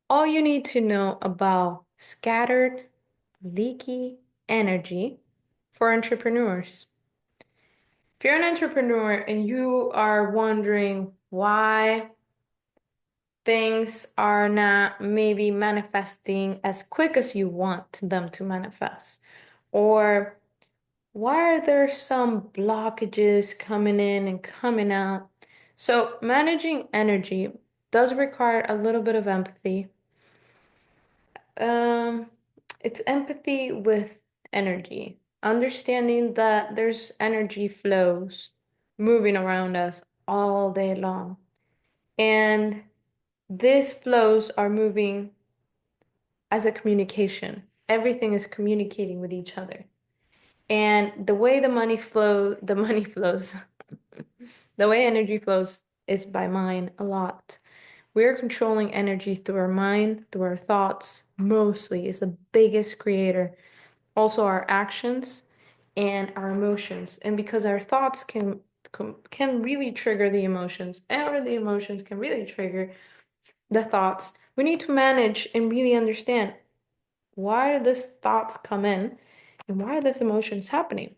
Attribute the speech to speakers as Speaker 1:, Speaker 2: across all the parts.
Speaker 1: all you need to know about scattered, leaky energy for entrepreneurs. If you're an entrepreneur and you are wondering why things are not maybe manifesting as quick as you want them to manifest, or why are there some blockages coming in and coming out? So, managing energy does require a little bit of empathy. Um, it's empathy with energy, understanding that there's energy flows moving around us all day long. And these flows are moving as a communication. Everything is communicating with each other. And the way the money flows, the way energy flows is by mind a lot. We're controlling energy through our mind, through our thoughts, mostly is the biggest creator. Also our actions and our emotions. And because our thoughts can really trigger the emotions, and the emotions can really trigger the thoughts, we need to manage and really understand why these thoughts come in and why are these emotions happening.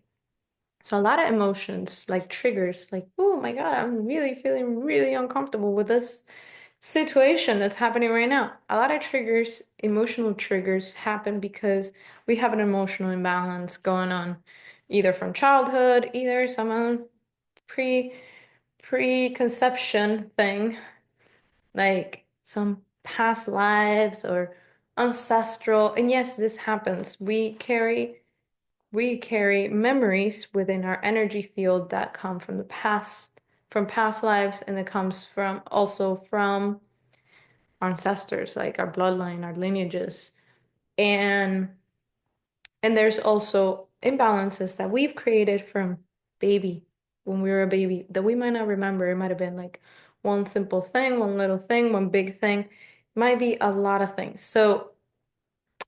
Speaker 1: So a lot of emotions like triggers, like, oh my God, I'm really feeling really uncomfortable with this situation that's happening right now. A lot of triggers, emotional triggers happen because we have an emotional imbalance going on, either from childhood, either some pre preconception thing, like some past lives or ancestral. And yes, this happens. We carry memories within our energy field that come from the past, from past lives, and it comes from also from our ancestors, like our bloodline, our lineages. And and there's also imbalances that we've created from baby, when we were a baby, that we might not remember. It might have been like one simple thing, one little thing, one big thing. It might be a lot of things. So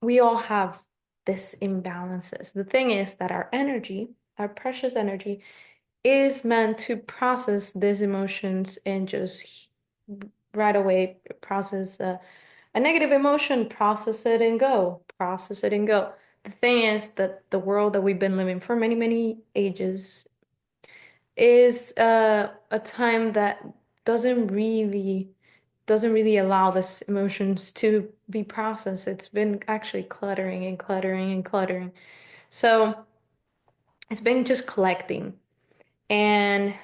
Speaker 1: we all have this imbalances. The thing is that our energy, our precious energy, is meant to process these emotions and just right away process a negative emotion, process it and go, process it and go. The thing is that the world that we've been living for many, many ages is a time that doesn't really doesn't really allow this emotions to be processed. It's been actually cluttering and cluttering and cluttering. So it's been just collecting. And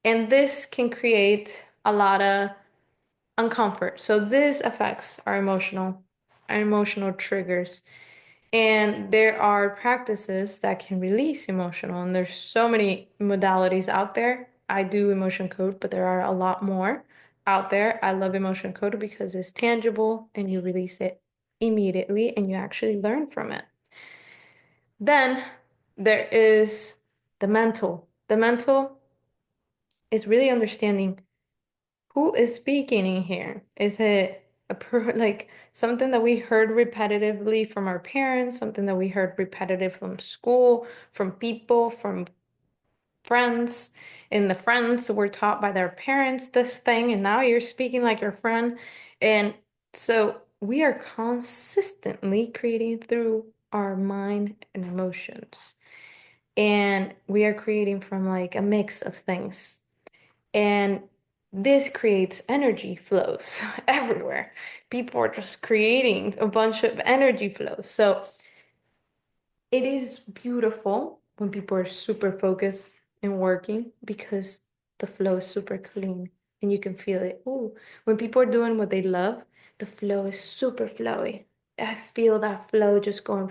Speaker 1: and this can create a lot of uncomfort. So this affects our emotional triggers. And there are practices that can release emotional, and there's so many modalities out there. I do emotion code, but there are a lot more out there. I love emotion code because it's tangible and you release it immediately and you actually learn from it. Then there is the mental. The mental is really understanding who is speaking in here? Is it like something that we heard repetitively from our parents, something that we heard repetitive from school, from people, from friends, and the friends were taught by their parents this thing, and now you're speaking like your friend. And so we are consistently creating through our mind and emotions. And we are creating from like a mix of things. And this creates energy flows everywhere. People are just creating a bunch of energy flows. So it is beautiful when people are super focused and working because the flow is super clean and you can feel it. Ooh, when people are doing what they love, the flow is super flowy. I feel that flow just going.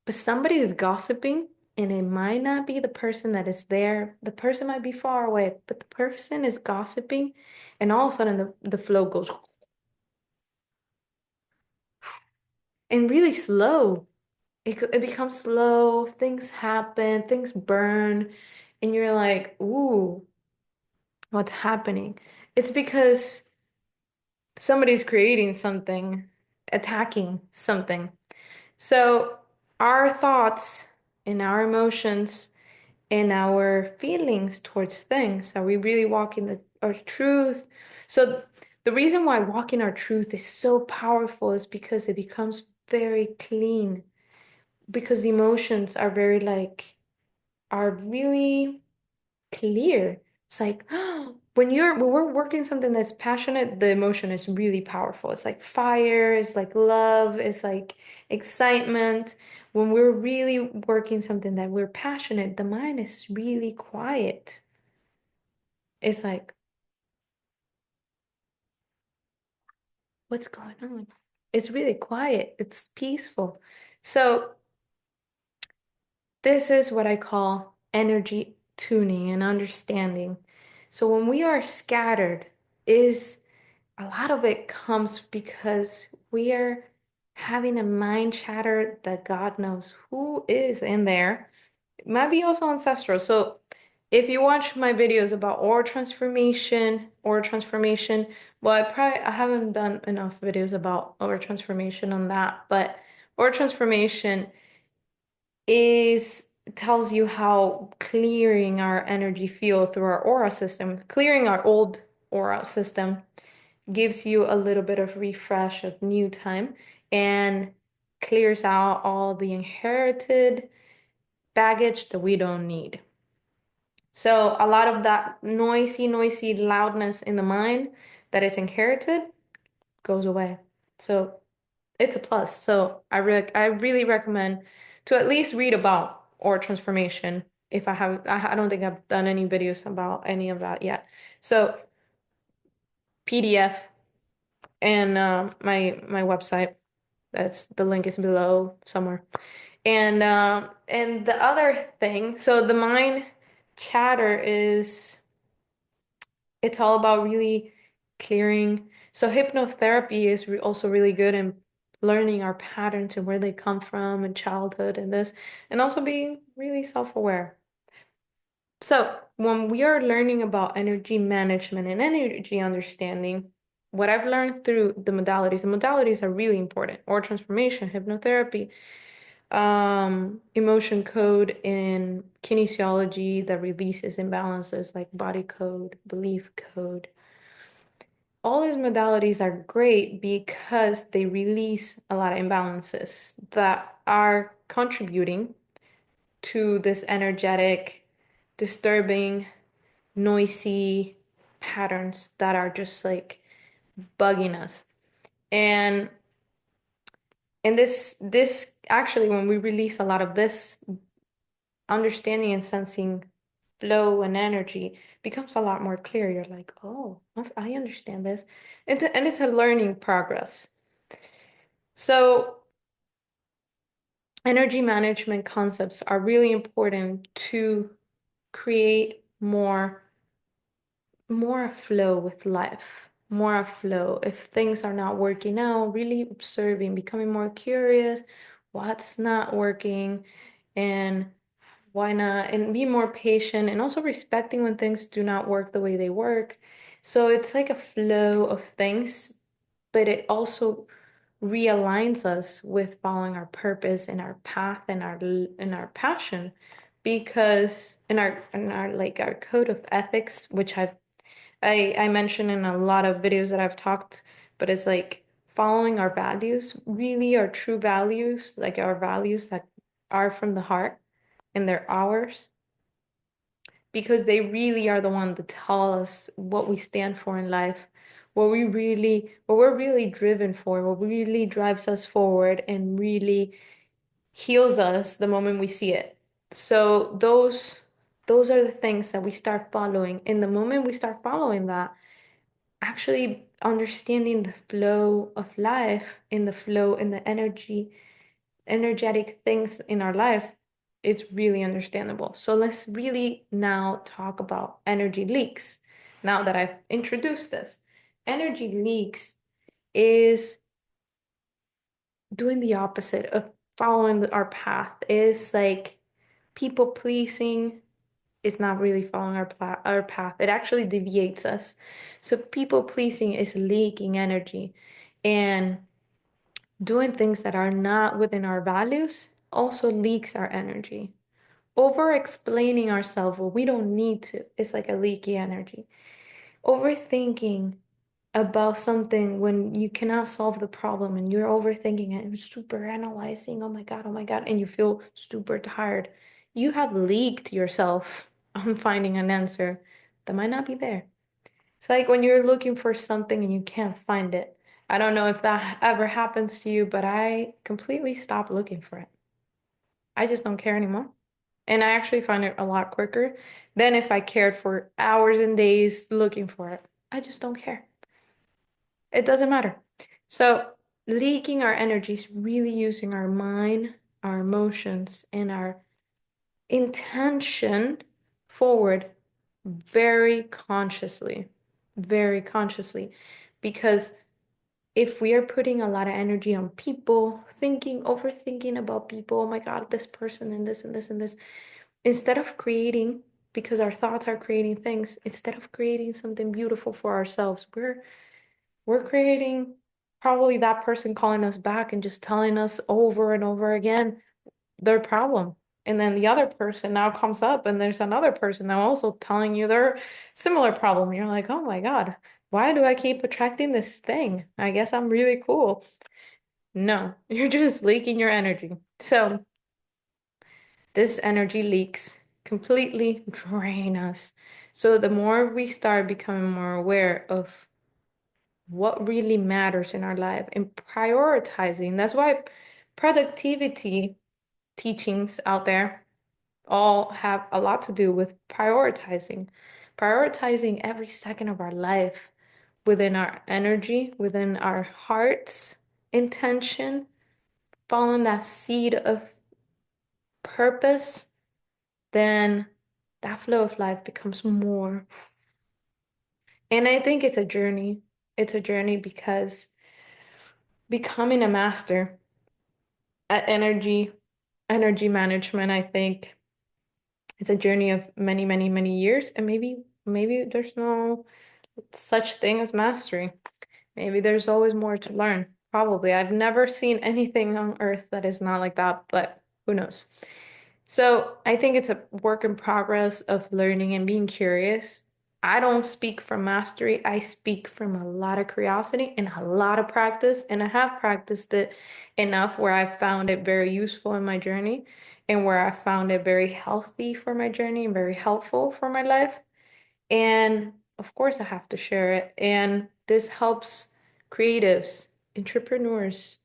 Speaker 1: But somebody is gossiping, and it might not be the person that is there. The person might be far away, but the person is gossiping, and all of a sudden the flow goes and really slow. It becomes slow, things happen, things burn, and you're like, ooh, what's happening? It's because somebody's creating something, attacking something. So our thoughts and our emotions and our feelings towards things. Are we really walking our truth? So The reason why walking our truth is so powerful is because it becomes very clean, because the emotions are very like are really clear. It's like when we're working something that's passionate, the emotion is really powerful. It's like fire, it's like love, it's like excitement. When we're really working something that we're passionate, the mind is really quiet. It's like, what's going on? It's really quiet. It's peaceful. So this is what I call energy tuning and understanding. So when we are scattered, is a lot of it comes because we are having a mind chatter that God knows who is in there. It might be also ancestral. So if you watch my videos about aura transformation, well, I haven't done enough videos about aura transformation on that, but aura transformation is tells you how clearing our energy field through our aura system, clearing our old aura system gives you a little bit of refresh of new time and clears out all the inherited baggage that we don't need. So a lot of that noisy loudness in the mind that is inherited goes away. So it's a plus. So I really recommend to at least read about or transformation. If I have, I don't think I've done any videos about any of that yet. So PDF and my website. That's the link is below somewhere. And the other thing, so the mind chatter is it's all about really clearing. So hypnotherapy is also really good in learning our patterns and where they come from in childhood and this, and also being really self-aware. So when we are learning about energy management and energy understanding, what I've learned through the modalities are really important, or transformation, hypnotherapy, emotion code in kinesiology that releases imbalances like body code, belief code. All these modalities are great because they release a lot of imbalances that are contributing to this energetic, disturbing, noisy patterns that are just like bugging us. And this actually when we release a lot of this understanding and sensing flow and energy becomes a lot more clear. You're like, oh, I understand this. And it's a learning progress. So energy management concepts are really important to create more flow with life, more flow. If things are not working out, really observing, becoming more curious, what's not working, and why not, and be more patient, and also respecting when things do not work the way they work. So it's like a flow of things, but it also realigns us with following our purpose and our path and our passion because in our like our code of ethics, which I mentioned in a lot of videos that I've talked, but it's like following our values, really our true values, like our values that are from the heart and they're ours, because they really are the one that tell us what we stand for in life, what we're really driven for, what really drives us forward and really heals us the moment we see it. So those are the things that we start following. And the moment we start following that, actually understanding the flow of life in the flow in the energetic things in our life, it's really understandable. So let's really now talk about energy leaks. Now that I've introduced this, energy leaks is doing the opposite of following our path. Is like people pleasing is not really following our path. It actually deviates us. So people pleasing is leaking energy, and doing things that are not within our values also leaks our energy. Over explaining ourselves, well, we don't need to. It's like a leaky energy. Overthinking about something when you cannot solve the problem and you're overthinking it and super analyzing, oh my God, and you feel super tired, you have leaked yourself on finding an answer that might not be there. It's like when you're looking for something and you can't find it. I don't know if that ever happens to you, but I completely stopped looking for it. I just don't care anymore. And I actually find it a lot quicker than if I cared for hours and days looking for it. I just don't care. It doesn't matter. So, leaking our energy is really using our mind, our emotions, and our intention forward very consciously. Because if we are putting a lot of energy on people, overthinking about people, oh my God, this person and this and this and this, instead of creating, because our thoughts are creating things, instead of creating something beautiful for ourselves, we're creating probably that person calling us back and just telling us over and over again their problem. And then the other person now comes up and there's another person now also telling you their similar problem. You're like, oh my God, why do I keep attracting this thing? I guess I'm really cool. No, you're just leaking your energy. So this energy leaks completely drain us. So the more we start becoming more aware of what really matters in our life and prioritizing. That's why productivity teachings out there all have a lot to do with prioritizing every second of our life within our energy, within our heart's intention, following that seed of purpose, then that flow of life becomes more. And I think it's a journey. It's a journey because becoming a master at energy management, I think it's a journey of many, many, many years. And maybe there's no such thing as mastery. Maybe there's always more to learn. Probably. I've never seen anything on earth that is not like that, but who knows? So I think it's a work in progress of learning and being curious. I don't speak from mastery. I speak from a lot of curiosity and a lot of practice. And I have practiced it enough where I found it very useful in my journey and where I found it very healthy for my journey and very helpful for my life. And of course, I have to share it. And this helps creatives, entrepreneurs,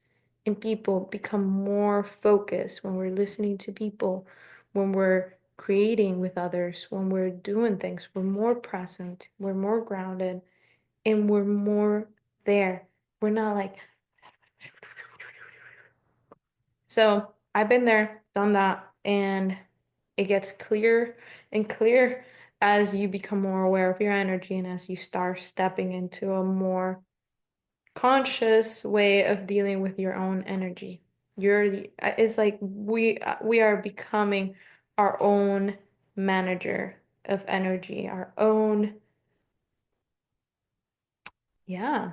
Speaker 1: and people become more focused when we're listening to people, when we're creating with others, when we're doing things. We're more present, we're more grounded, and we're more there. We're not like, so I've been there, done that, and it gets clear and clear as you become more aware of your energy and as you start stepping into a more conscious way of dealing with your own energy. It's like we are becoming our own manager of energy, our own, yeah,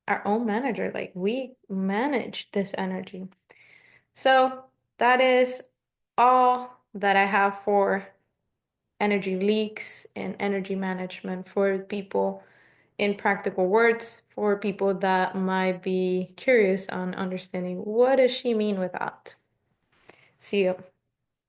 Speaker 1: our own manager. Like we manage this energy. So that is all that I have for energy leaks and energy management for people in practical words, for people that might be curious on understanding what does she mean with that. See you.